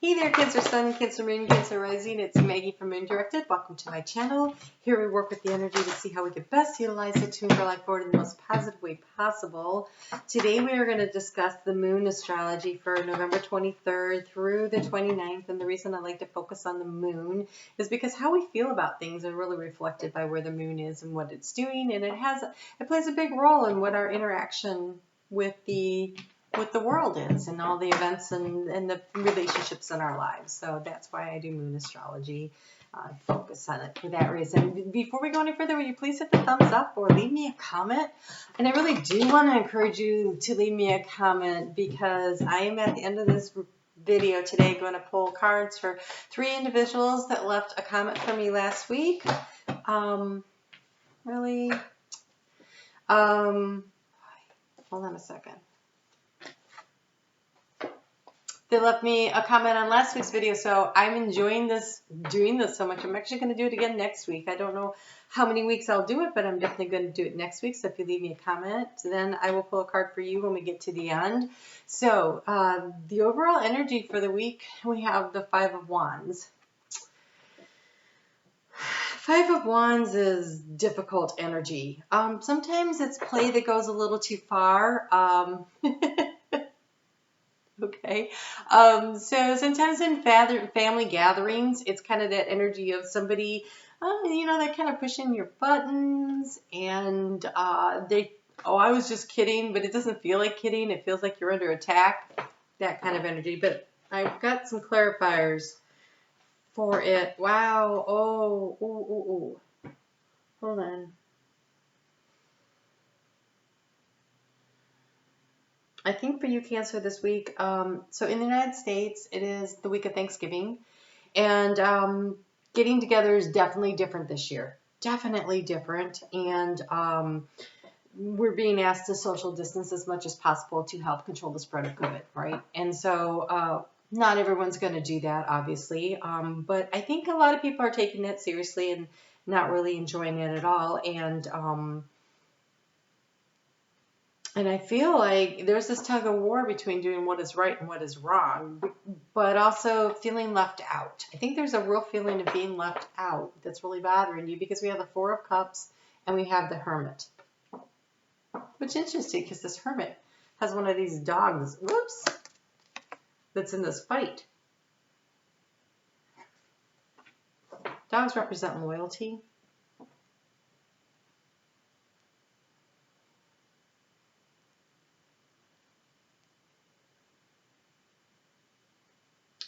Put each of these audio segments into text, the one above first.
Hey there, Cancer Sun, Cancer Moon, Cancer Rising. It's Maggie from Moon Directed. Welcome to my channel. Here we work with the energy to see how we can best utilize it to move our life forward in the most positive way possible. Today we are going to discuss the Moon Astrology for November 23rd through the 29th. And the reason I like to focus on the Moon is because how we feel about things are really reflected by where the Moon is and what it's doing. And it plays a big role in what our interaction with the world is and all the events and the relationships in our lives. So that's why I do Moon Astrology. Focus on it for that reason. Before we go any further, will you please hit the thumbs up or leave me a comment? And I really do want to encourage you to leave me a comment because I am at the end of this video today going to pull cards for 3 individuals that left a comment for me last week. Hold on a second. They left me a comment on last week's video, so I'm enjoying doing this so much. I'm actually going to do it again next week. I don't know how many weeks I'll do it, but I'm definitely going to do it next week. So if you leave me a comment, then I will pull a card for you when we get to the end. So the overall energy for the week, we have the 5 of Wands. 5 of Wands is difficult energy. Sometimes it's play that goes a little too far. Okay, so sometimes in family gatherings, it's kind of that energy of somebody, they're kind of pushing your buttons and I was just kidding, but it doesn't feel like kidding. It feels like you're under attack, that kind of energy. But I've got some clarifiers for it. Wow. Oh. Hold on. I think for you, Cancer, this week, so in the United States, it is the week of Thanksgiving, and getting together is definitely different this year. Definitely different, and we're being asked to social distance as much as possible to help control the spread of COVID, right? And so not everyone's going to do that, obviously, but I think a lot of people are taking it seriously and not really enjoying it at all, and I feel like there's this tug of war between doing what is right and what is wrong, but also feeling left out. I think there's a real feeling of being left out that's really bothering you because we have the 4 of Cups and we have the Hermit. Which is interesting because this Hermit has one of these dogs, that's in this fight. Dogs represent loyalty.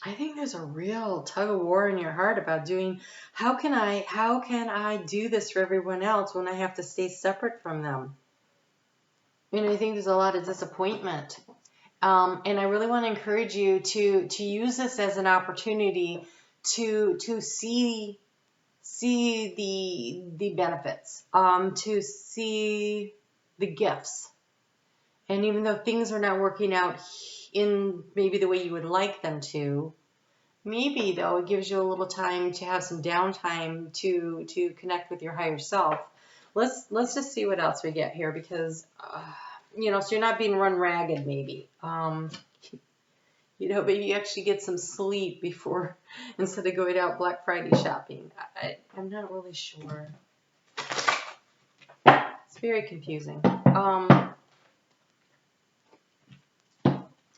I think there's a real tug of war in your heart about doing, how can I do this for everyone else when I have to stay separate from them? I think there's a lot of disappointment. And I really want to encourage you to use this as an opportunity to see the benefits, to see the gifts. And even though things are not working out in maybe the way you would like them to, maybe though it gives you a little time to have some downtime to connect with your higher self. Let's just see what else we get here because so you're not being run ragged maybe. Maybe you actually get some sleep before instead of going out Black Friday shopping. I'm not really sure. It's very confusing.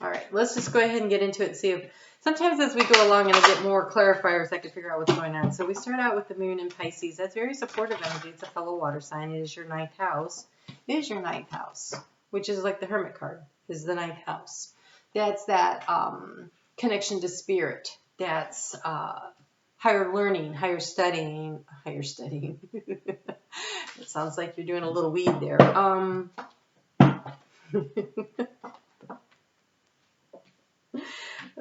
All right, let's just go ahead and get into it and see if sometimes as we go along and I get more clarifiers, I can figure out what's going on. So we start out with the Moon in Pisces. That's very supportive energy. It's a fellow water sign. It is your 9th house. It is your 9th house, which is like the Hermit card, is the 9th house. That's that connection to spirit. That's higher learning, higher studying. It sounds like you're doing a little weed there.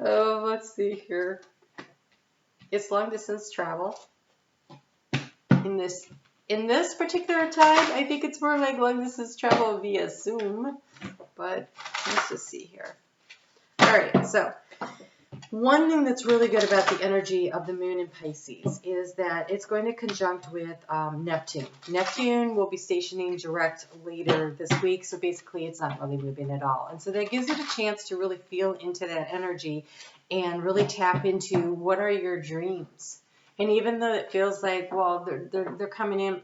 Oh, let's see here. It's long distance travel. In this particular time, I think it's more like long distance travel via Zoom. But let's just see here. All right, so One thing that's really good about the energy of the moon in Pisces is that it's going to conjunct with Neptune. Neptune will be stationing direct later this week, so basically it's not really moving at all. And so that gives it a chance to really feel into that energy and really tap into what are your dreams. And even though it feels like, well, they're coming in,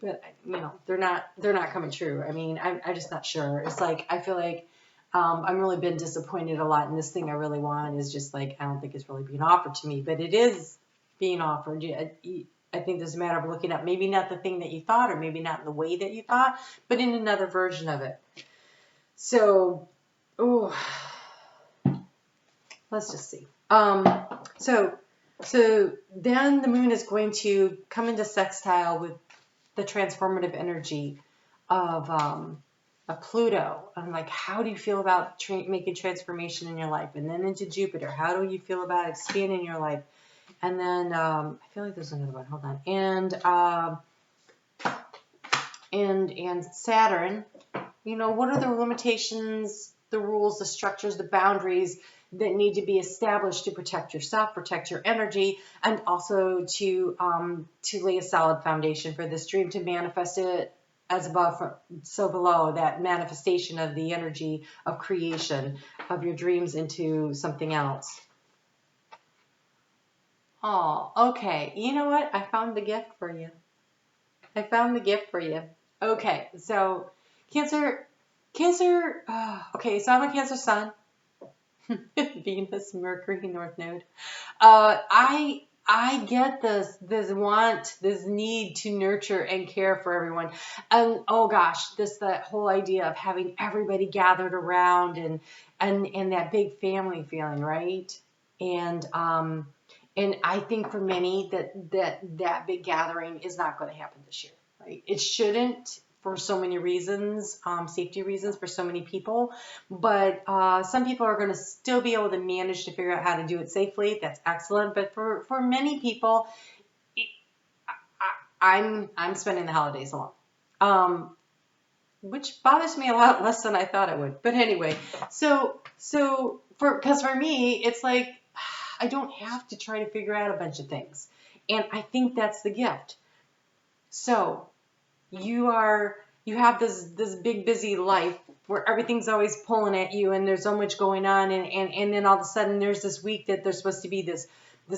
but you know, they're not coming true. I mean, I'm just not sure. It's like I feel like I've really been disappointed a lot, and this thing I really want is just like, I don't think it's really being offered to me, but it is being offered. I think there's a matter of looking at maybe not the thing that you thought, or maybe not in the way that you thought, but in another version of it. So, oh, let's just see. So then the moon is going to come into sextile with the transformative energy of Pluto. I'm like, how do you feel about making transformation in your life? And then into Jupiter, how do you feel about expanding your life? And then I feel like there's another one. Hold on. And Saturn. You know, what are the limitations, the rules, the structures, the boundaries that need to be established to protect yourself, protect your energy, and also to lay a solid foundation for this dream, to manifest it as above, so below, that manifestation of the energy of creation of your dreams into something else. Oh, okay. You know what? I found the gift for you. I found the gift for you. Okay, so Cancer. Okay, so I'm a Cancer sun. Venus, Mercury, North Node. I get this want, this need to nurture and care for everyone. And oh gosh, that whole idea of having everybody gathered around and that big family feeling, right? And I think for many that big gathering is not going to happen this year, right? It shouldn't, for so many reasons, safety reasons for so many people. But some people are going to still be able to manage to figure out how to do it safely. That's excellent. But for many people, I'm spending the holidays alone, which bothers me a lot less than I thought it would. But anyway, because for me, it's like I don't have to try to figure out a bunch of things, and I think that's the gift. So you have this big busy life where everything's always pulling at you and there's so much going on, and then all of a sudden there's this week that there's supposed to be this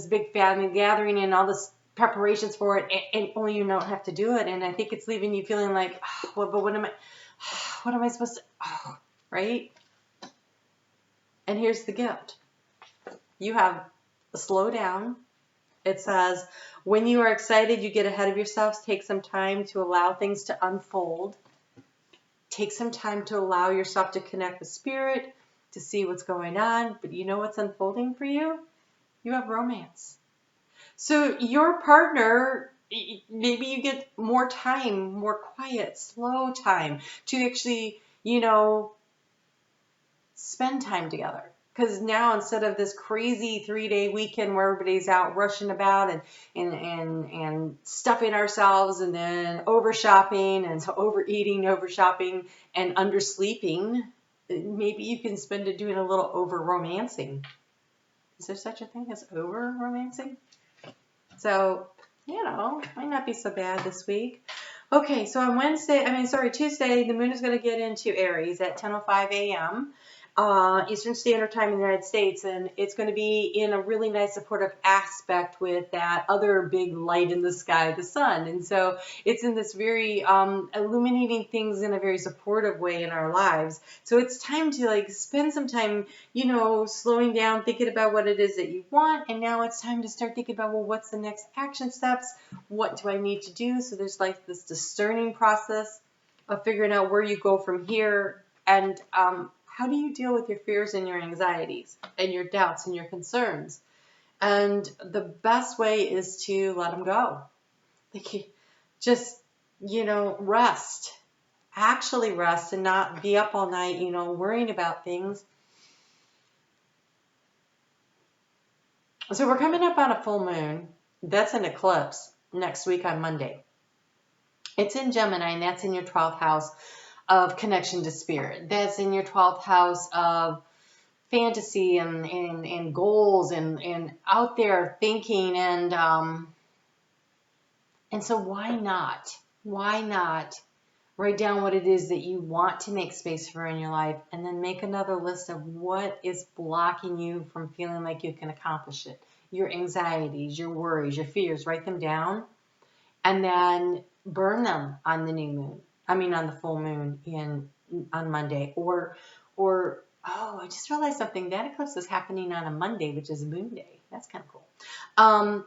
big family gathering and all this preparations for it, and only you don't have to do it. And I think it's leaving you feeling like, well, but what am I supposed to, right? And here's the gift. You have a slow down. It says, when you are excited, you get ahead of yourself. Take some time to allow things to unfold. Take some time to allow yourself to connect with spirit, to see what's going on. But you know what's unfolding for you? You have romance. So your partner, maybe you get more time, more quiet, slow time to actually, spend time together. Because now, instead of this crazy 3-day weekend where everybody's out rushing about and stuffing ourselves and then over shopping and overeating, over shopping and undersleeping, maybe you can spend it doing a little over romancing. Is there such a thing as over romancing? So, might not be so bad this week. Okay, so on Tuesday, the moon is going to get into Aries at 10:05 a.m. Eastern Standard Time in the United States, and it's going to be in a really nice supportive aspect with that other big light in the sky, the sun. And so it's in this very illuminating things in a very supportive way in our lives. So it's time to spend some time, slowing down, thinking about what it is that you want. And now it's time to start thinking about, well, what's the next action steps? What do I need to do? So there's this discerning process of figuring out where you go from here, and how do you deal with your fears and your anxieties and your doubts and your concerns? And the best way is to let them go. Just, rest. Actually rest and not be up all night, worrying about things. So we're coming up on a full moon. That's an eclipse next week on Monday. It's in Gemini, and that's in your 12th house of connection to spirit. That's in your 12th house of fantasy and goals and out there thinking, and so why not? Why not write down what it is that you want to make space for in your life, and then make another list of what is blocking you from feeling like you can accomplish it. Your anxieties, your worries, your fears, write them down, and then burn them on the new moon. I mean, on the full moon on Monday. Or, oh, I just realized something. That eclipse is happening on a Monday, which is Moon Day. That's kind of cool.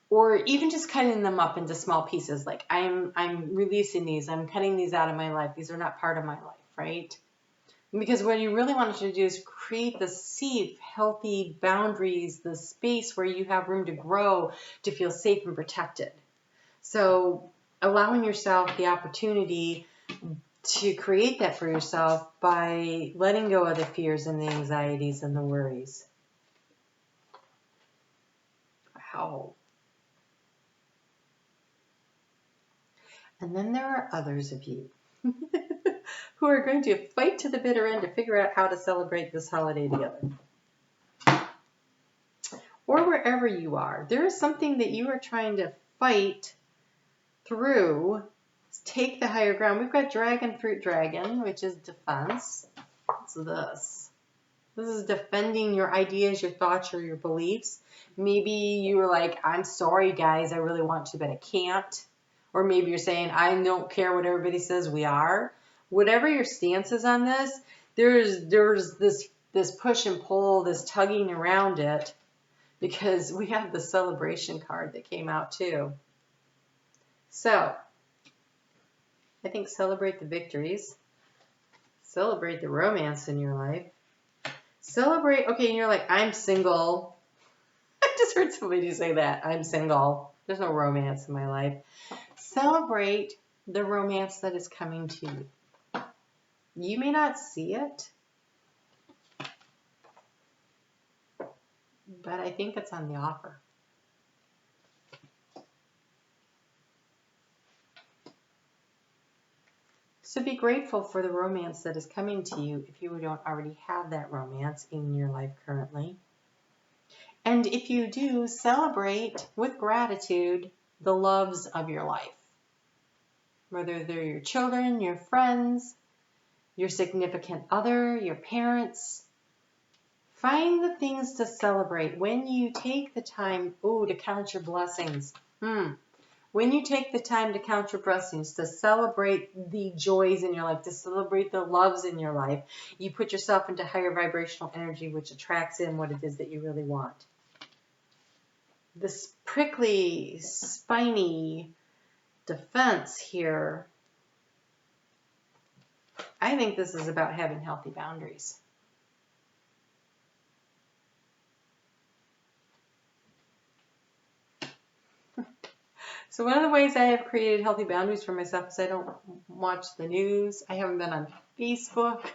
Or even just cutting them up into small pieces. Like I'm releasing these. I'm cutting these out of my life. These are not part of my life, right? Because what you really want to do is create the safe, healthy boundaries, the space where you have room to grow, to feel safe and protected. So allowing yourself the opportunity to create that for yourself by letting go of the fears and the anxieties and the worries. Wow. And then there are others of you who are going to fight to the bitter end to figure out how to celebrate this holiday together. Or wherever you are, there is something that you are trying to fight through. Take the higher ground. We've got Dragon Fruit Dragon, which is defense. What's this? This is defending your ideas, your thoughts, or your beliefs. Maybe you were like, I'm sorry, guys, I really want to, but I can't. Or maybe you're saying, I don't care what everybody says we are. Whatever your stance is on this, there's this push and pull, this tugging around it, because we have the celebration card that came out too. So, I think celebrate the victories. Celebrate the romance in your life. Celebrate, okay, and you're like, I'm single. I just heard somebody say that. I'm single. There's no romance in my life. Celebrate the romance that is coming to you. You may not see it, but I think it's on the offer. So be grateful for the romance that is coming to you if you don't already have that romance in your life currently. And if you do, celebrate with gratitude the loves of your life. Whether they're your children, your friends, your significant other, your parents. Find the things to celebrate when you take the time, to count your blessings. When you take the time to count your blessings, to celebrate the joys in your life, to celebrate the loves in your life, you put yourself into higher vibrational energy, which attracts in what it is that you really want. This prickly, spiny defense here, I think this is about having healthy boundaries. So one of the ways I have created healthy boundaries for myself is I don't watch the news. I haven't been on Facebook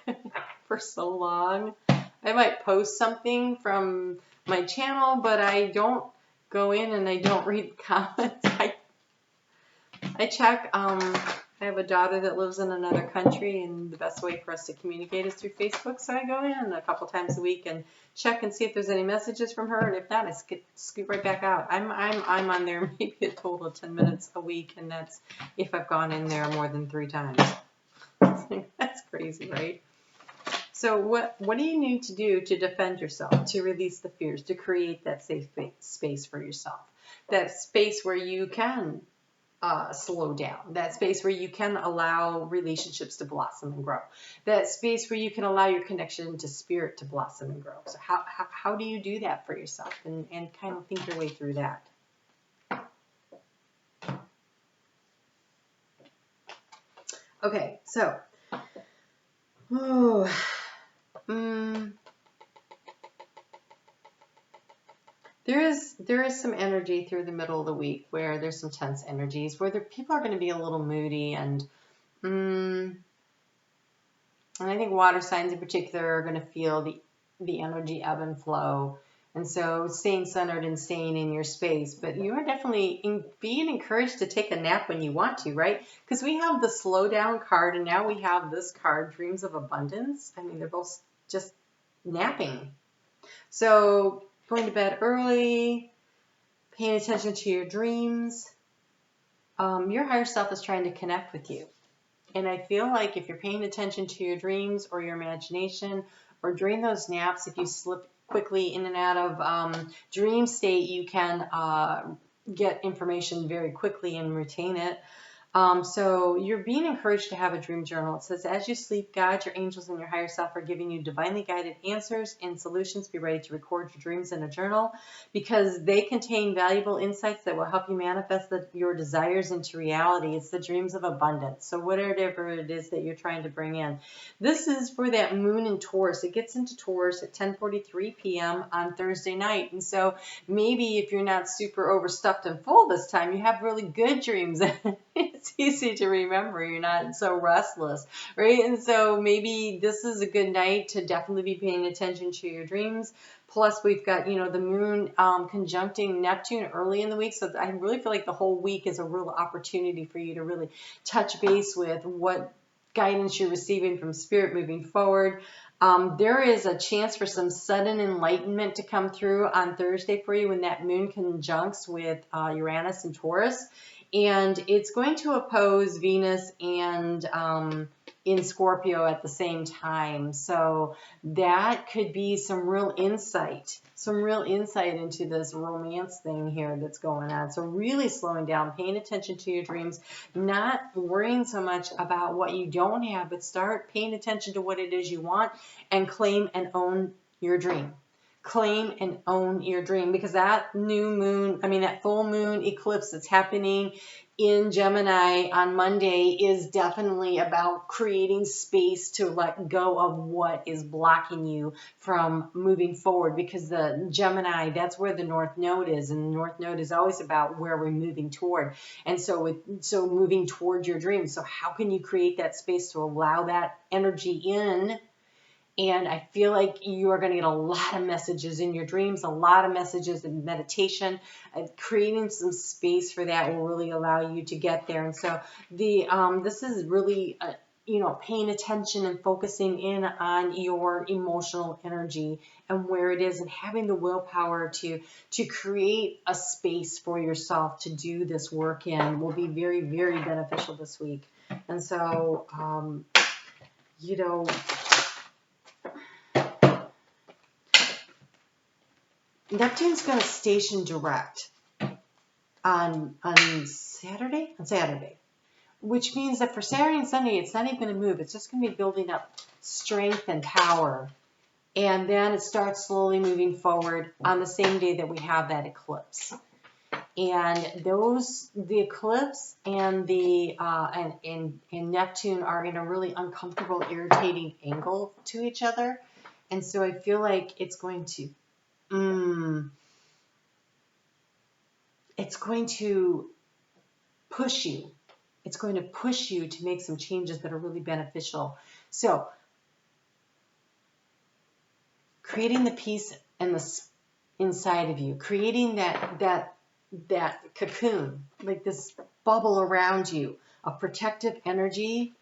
for so long. I might post something from my channel, but I don't go in and I don't read comments. I check. I have a daughter that lives in another country, and the best way for us to communicate is through Facebook. So I go in a couple times a week and check and see if there's any messages from her, and if not, I scoot right back out. I'm on there maybe a total of 10 minutes a week, and that's if I've gone in there more than 3 times. That's crazy, right? So what do you need to do to defend yourself, to release the fears, to create that safe space for yourself, that space where you can slow down, that space where you can allow relationships to blossom and grow, that space where you can allow your connection to spirit to blossom and grow. So how do you do that for yourself, and kind of think your way through that? Okay, so there is some energy through the middle of the week where there's some tense energies, where people are going to be a little moody, and I think water signs in particular are going to feel the energy ebb and flow. And so staying centered and staying in your space. But you are definitely being encouraged to take a nap when you want to, right? Because we have the slow down card, and now we have this card, Dreams of Abundance. I mean, they're both just napping. So going to bed early, paying attention to your dreams. Your higher self is trying to connect with you. And I feel like if you're paying attention to your dreams or your imagination, or during those naps, if you slip quickly in and out of dream state, you can get information very quickly and retain it. So you're being encouraged to have a dream journal. It says, as you sleep, God, your angels, and your higher self are giving you divinely guided answers and solutions. Be ready to record your dreams in a journal because they contain valuable insights that will help you manifest your desires into reality. It's the dreams of abundance. So whatever it is that you're trying to bring in. This is for that moon in Taurus. It gets into Taurus at 10:43 p.m. on Thursday night. And so maybe if you're not super overstuffed and full this time, you have really good dreams. It's easy to remember. You're not so restless, right? And so maybe this is a good night to definitely be paying attention to your dreams. Plus, we've got, the moon conjuncting Neptune early in the week. So I really feel like the whole week is a real opportunity for you to really touch base with what guidance you're receiving from Spirit moving forward. There is a chance for some sudden enlightenment to come through on Thursday for you when that moon conjuncts with Uranus and Taurus. And it's going to oppose Venus and in Scorpio at the same time. So that could be some real insight into this romance thing here that's going on. So really slowing down, paying attention to your dreams, not worrying so much about what you don't have, but start paying attention to what it is you want and claim and own your dream. Claim and own your dream, because that that full moon eclipse that's happening in Gemini on Monday is definitely about creating space to let go of what is blocking you from moving forward, because the Gemini, that's where the North Node is, and the North Node is always about where we're moving toward. And so moving toward your dreams. So how can you create that space to allow that energy in? And I feel like you are going to get a lot of messages in your dreams, a lot of messages in meditation. Creating some space for that will really allow you to get there. And so this is really, paying attention and focusing in on your emotional energy and where it is, and having the willpower to create a space for yourself to do this work in will be very, very beneficial this week. And so, Neptune's going to station direct on Saturday, which means that for Saturday and Sunday, it's not even going to move. It's just going to be building up strength and power. And then it starts slowly moving forward on the same day that we have that eclipse. And the eclipse and and Neptune are in a really uncomfortable, irritating angle to each other. And so I feel like it's going to push you. It's going to push you to make some changes that are really beneficial. So creating the peace and the inside of you, creating that cocoon, like this bubble around you of protective energy,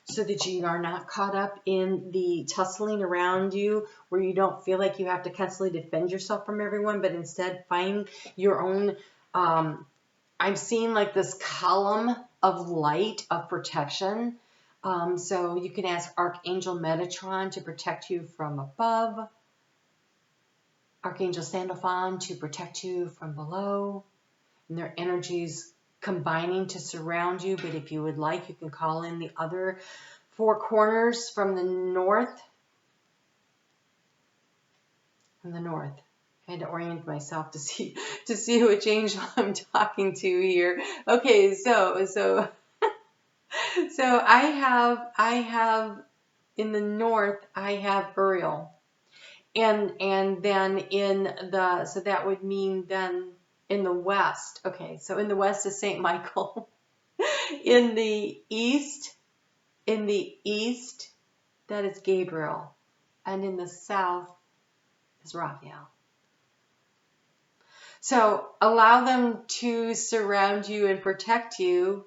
so that you are not caught up in the tussling around you, where you don't feel like you have to constantly defend yourself from everyone, but instead find your own, I'm seeing like this column of light of protection. So you can ask Archangel Metatron to protect you from above, Archangel Sandalphon to protect you from below, and their energies combining to surround you. But if you would like, you can call in the other four corners from the north. From the north. I had to orient myself to see which angel I'm talking to here. Okay, so I have in the north, I have Uriel. And then so that would mean then in the west. Okay, so in the west is Saint Michael. In the east, that is Gabriel. And in the south is Raphael. So allow them to surround you and protect you,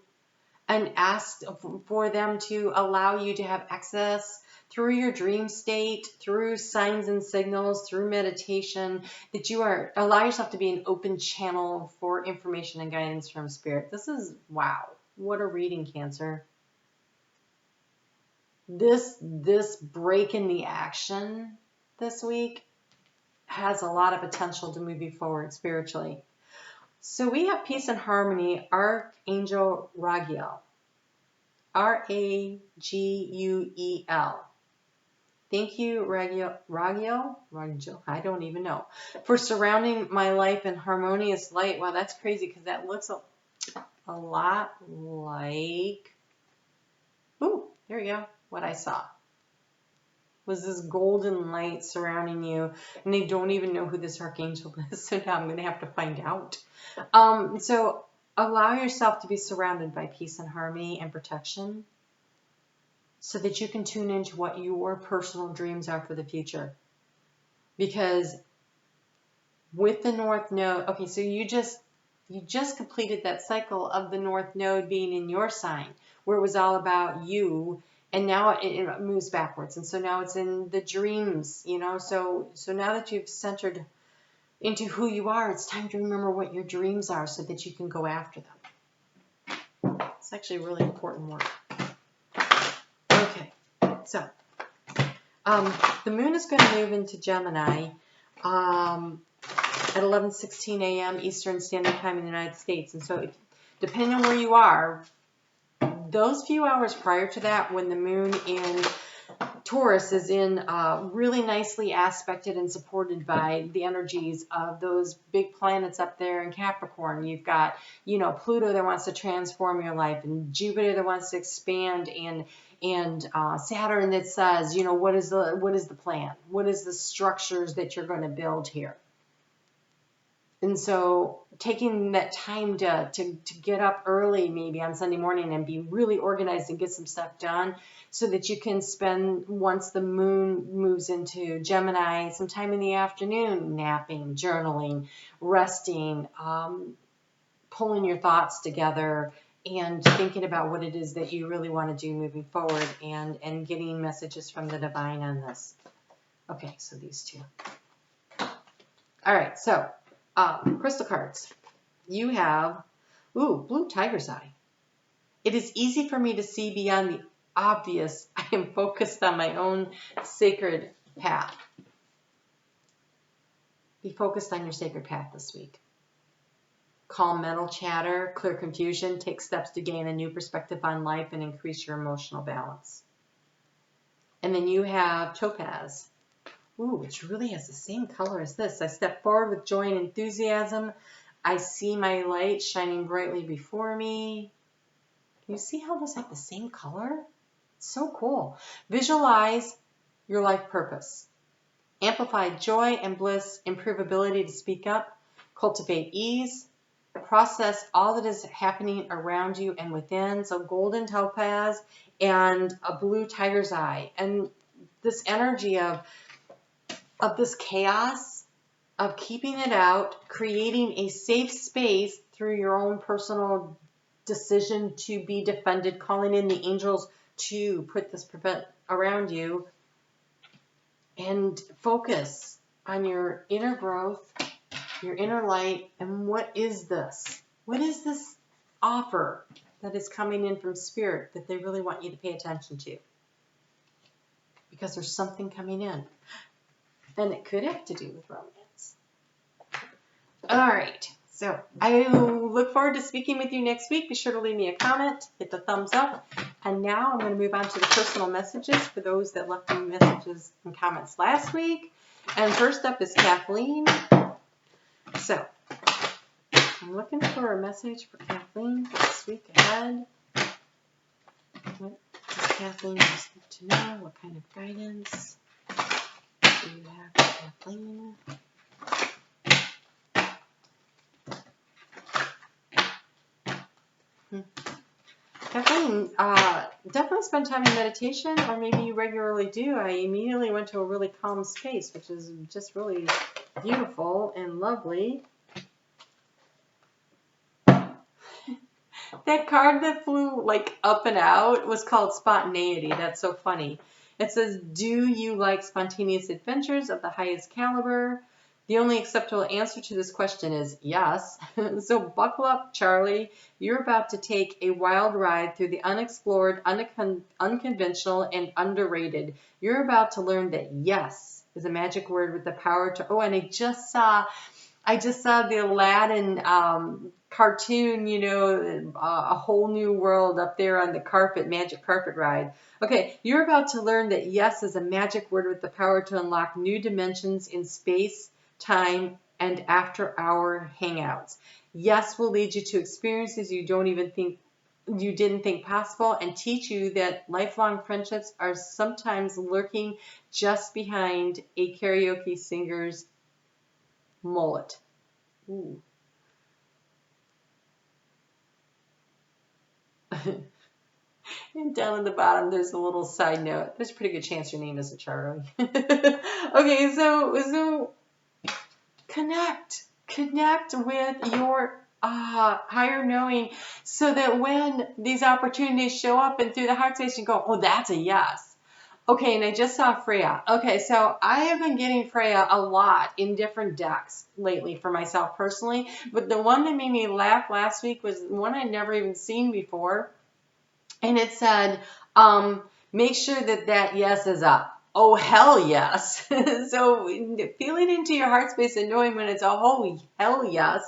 and ask for them to allow you to have access through your dream state, through signs and signals, through meditation, that you allow yourself to be an open channel for information and guidance from Spirit. This is, wow, what a reading, Cancer. This break in the action this week has a lot of potential to move you forward spiritually. So we have peace and harmony, Archangel Raguel. Raguel. Thank you, Raguel, I don't even know, for surrounding my life in harmonious light. Wow, that's crazy because that looks a lot like, ooh, there you go, what I saw was this golden light surrounding you, and they don't even know who this archangel is, so now I'm going to have to find out. So allow yourself to be surrounded by peace and harmony and protection so that you can tune into what your personal dreams are for the future. Because with the North Node, okay, so you just completed that cycle of the North Node being in your sign, where it was all about you. And now it moves backwards. And so now it's in the dreams, you know. So now that you've centered into who you are, it's time to remember what your dreams are so that you can go after them. It's actually really important work. Okay, so the moon is going to move into Gemini at 11:16 a.m. Eastern Standard Time in the United States. And so depending on where you are, those few hours prior to that, when the moon in Taurus is in really nicely aspected and supported by the energies of those big planets up there in Capricorn. You've got, you know, Pluto that wants to transform your life, and Jupiter that wants to expand, and Saturn that says, you know, what is the plan? What is the structures that you're going to build here? And so taking that time to get up early maybe on Sunday morning and be really organized and get some stuff done so that you can spend, once the moon moves into Gemini, some time in the afternoon napping, journaling, resting, pulling your thoughts together and thinking about what it is that you really want to do moving forward, and getting messages from the divine on this. Okay, so these two. All right, so crystal cards. You have, blue tiger's eye. It is easy for me to see beyond the obvious. I am focused on my own sacred path. Be focused on your sacred path this week. Calm mental chatter, clear confusion, take steps to gain a new perspective on life and increase your emotional balance. And then you have topaz. Which really has the same color as this. I step forward with joy and enthusiasm. I see my light shining brightly before me. Can you see how those have the same color? It's so cool. Visualize your life purpose. Amplify joy and bliss, improve ability to speak up, cultivate ease, process all that is happening around you and within. So golden topaz and a blue tiger's eye. And this energy of this chaos, of keeping it out, creating a safe space through your own personal decision to be defended, calling in the angels to put this prevent around you, and focus on your inner growth, your inner light, and what is this? What is this offer that is coming in from Spirit that they really want you to pay attention to? Because there's something coming in. And it could have to do with romance. All right. So I look forward to speaking with you next week. Be sure to leave me a comment, hit the thumbs up. And now I'm going to move on to the personal messages for those that left me messages and comments last week. And first up is Kathleen. So I'm looking for a message for Kathleen for this week ahead. What does Kathleen just need to know? What kind of guidance do you have for Kathleen? Kathleen, definitely spend time in meditation, or maybe you regularly do. I immediately went to a really calm space, which is just really beautiful and lovely. That card that flew like up and out was called spontaneity. That's so funny. It says, do you like spontaneous adventures of the highest caliber? The only acceptable answer to this question is yes. So buckle up, Charlie. You're about to take a wild ride through the unexplored, unconventional, and underrated. You're about to learn that yes is a magic word with the power to... Oh, and I just saw the Aladdin cartoon, you know, A Whole New World up there on the carpet, magic carpet ride. Okay, you're about to learn that yes is a magic word with the power to unlock new dimensions in space, time, and after-hour hangouts. Yes will lead you to experiences you didn't think possible, and teach you that lifelong friendships are sometimes lurking just behind a karaoke singer's mullet. Ooh. And down at the bottom, there's a little side note. There's a pretty good chance your name isn't Charlie. Okay, so connect with your higher knowing, so that when these opportunities show up and through the heart space, you go, oh, that's a yes. Okay, and I just saw Freya. Okay, so I have been getting Freya a lot in different decks lately for myself personally, but the one that made me laugh last week was one I'd never even seen before, and it said, make sure that yes is up. Oh, hell yes. So feeling into your heart space and knowing when it's a holy hell yes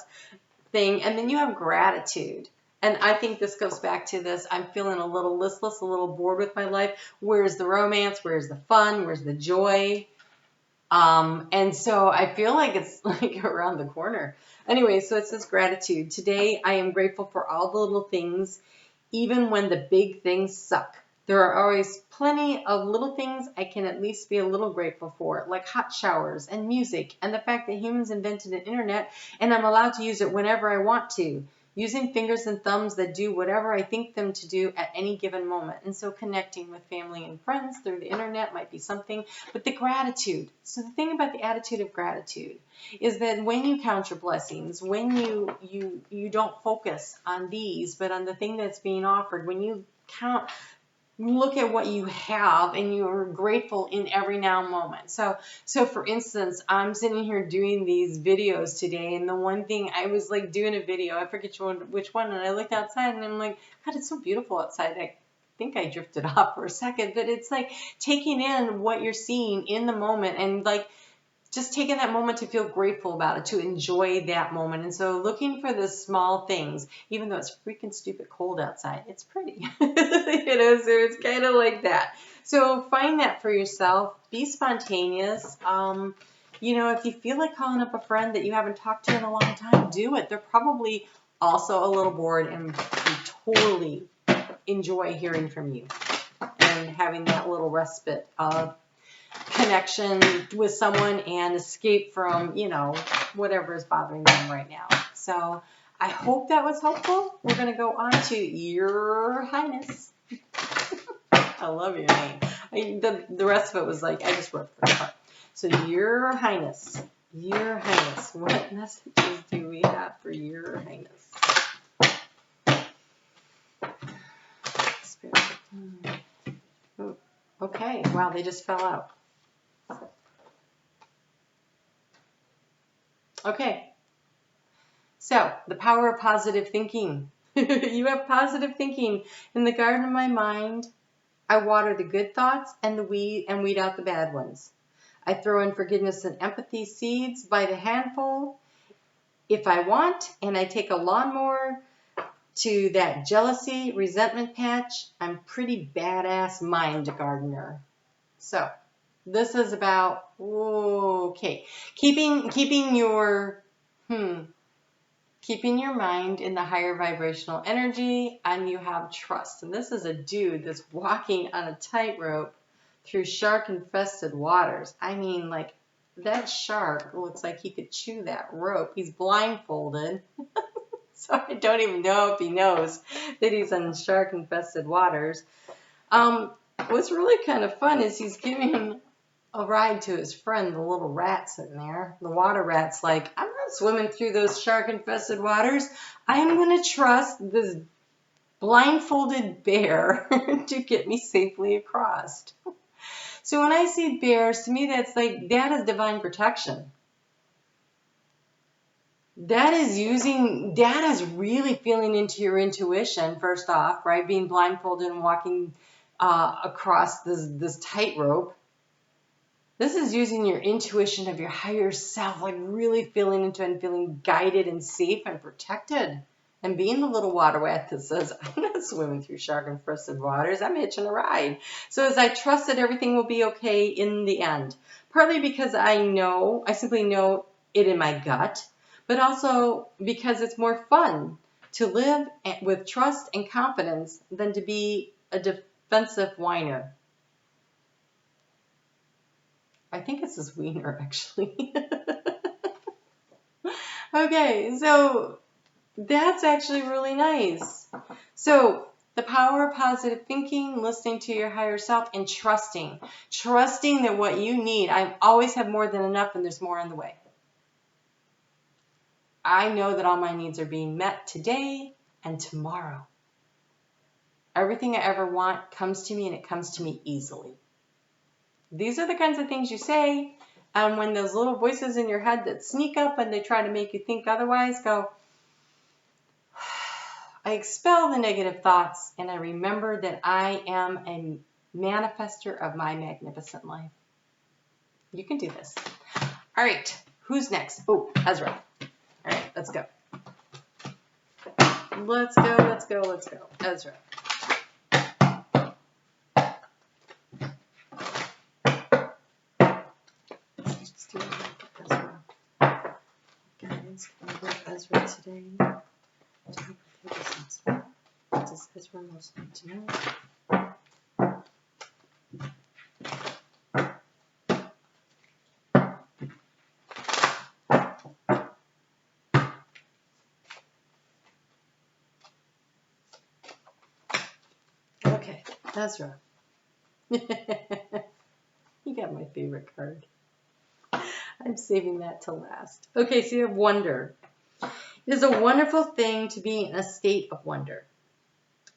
thing, and then you have gratitude. And I think this goes back to this. I'm feeling a little listless, a little bored with my life. Where's the romance? Where's the fun? Where's the joy? And so I feel like it's like around the corner. Anyway, so it says gratitude. Today, I am grateful for all the little things, even when the big things suck. There are always plenty of little things I can at least be a little grateful for, like hot showers and music and the fact that humans invented an internet and I'm allowed to use it whenever I want to, using fingers and thumbs that do whatever I think them to do at any given moment. And so connecting with family and friends through the internet might be something, but the gratitude. So the thing about the attitude of gratitude is that when you count your blessings, when you don't focus on these, but on the thing that's being offered, when you look at what you have and you're grateful in every now moment. So for instance, I'm sitting here doing these videos today, and the one thing I was like doing a video, I forget which one, and I looked outside and I'm like, God, it's so beautiful outside. I think I drifted off for a second, but it's like taking in what you're seeing in the moment and like just taking that moment to feel grateful about it, to enjoy that moment. And so looking for the small things, even though it's freaking stupid cold outside, it's pretty. So it's kind of like that. So find that for yourself. Be spontaneous. If you feel like calling up a friend that you haven't talked to in a long time, do it. They're probably also a little bored and totally enjoy hearing from you and having that little respite of connection with someone and escape from, whatever is bothering them right now. So I hope that was helpful. We're going to go on to Your Highness. I love your name. The rest of it was like, I just wrote the first part. So Your Highness. Your Highness. What messages do we have for Your Highness? Spirit. Ooh. Okay. Wow, they just fell out. Okay, so the power of positive thinking. You have positive thinking. In the garden of my mind, I water the good thoughts and weed out the bad ones. I throw in forgiveness and empathy seeds by the handful if I want, and I take a lawnmower to that jealousy, resentment patch. I'm pretty badass mind gardener. So this is about, keeping your mind in the higher vibrational energy, and you have trust. And this is a dude that's walking on a tightrope through shark-infested waters. I mean, like, that shark looks like he could chew that rope. He's blindfolded. So I don't even know if he knows that he's in shark-infested waters. What's really kind of fun is he's giving a ride to his friend, the little rat sitting there. The water rat's like, I'm not swimming through those shark-infested waters. I'm going to trust this blindfolded bear to get me safely across. So when I see bears, to me that's like, that is divine protection. That is really feeling into your intuition, first off, right? Being blindfolded and walking across this tightrope. This is using your intuition of your higher self, like really feeling into it and feeling guided and safe and protected. And being the little water rat that says, I'm not swimming through shark-infested waters, I'm hitching a ride. So as I trust that everything will be okay in the end, partly because I simply know it in my gut, but also because it's more fun to live with trust and confidence than to be a defensive whiner. I think it's this wiener, actually. Okay, so that's actually really nice. So the power of positive thinking, listening to your higher self, and trusting. Trusting that what you need, I always have more than enough and there's more on the way. I know that all my needs are being met today and tomorrow. Everything I ever want comes to me, and it comes to me easily. These are the kinds of things you say, and when those little voices in your head that sneak up and they try to make you think otherwise, go, I expel the negative thoughts, and I remember that I am a manifester of my magnificent life. You can do this. All right, who's next? Oh, Ezra. All right, let's go. Let's go, let's go, let's go. Ezra. Guidance for Ezra today. What does Ezra most need to know? Okay, Ezra. You got my favorite card. I'm saving that to last. Okay, so you have wonder. It is a wonderful thing to be in a state of wonder.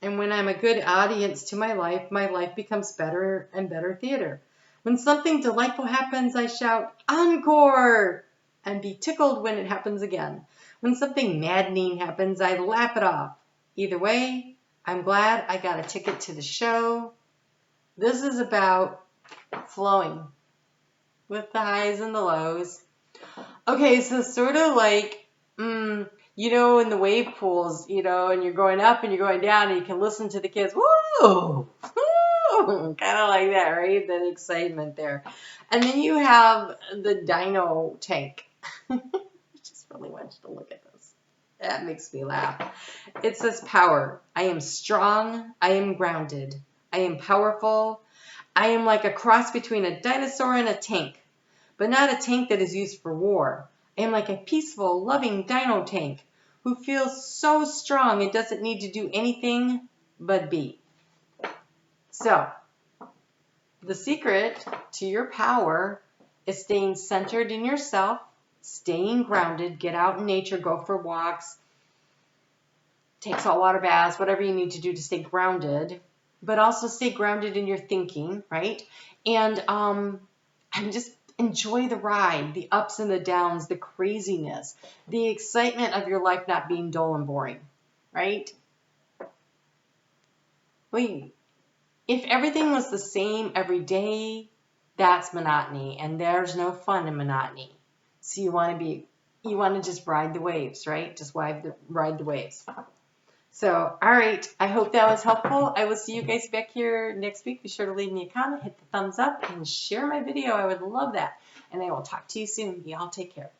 And when I'm a good audience to my life becomes better and better theater. When something delightful happens, I shout, encore, and be tickled when it happens again. When something maddening happens, I laugh it off. Either way, I'm glad I got a ticket to the show. This is about flowing with the highs and the lows. Okay, so sort of like, you know, in the wave pools, you know, and you're going up and you're going down and you can listen to the kids, woo, woo, kind of like that, right? That excitement there. And then you have the dino tank. I just really want you to look at this. That makes me laugh. It says power. I am strong. I am grounded. I am powerful. I am like a cross between a dinosaur and a tank, but not a tank that is used for war. I am like a peaceful, loving dino tank who feels so strong it doesn't need to do anything but be. So, the secret to your power is staying centered in yourself, staying grounded, get out in nature, go for walks, take saltwater baths, whatever you need to do to stay grounded, but also stay grounded in your thinking, right? And just enjoy the ride, the ups and the downs, the craziness, the excitement of your life not being dull and boring, right? Well, if everything was the same every day, that's monotony, and there's no fun in monotony. So you want to just ride the waves, right? Just ride the waves. So, all right, I hope that was helpful. I will see you guys back here next week. Be sure to leave me a comment, hit the thumbs up, and share my video. I would love that. And I will talk to you soon. Y'all take care.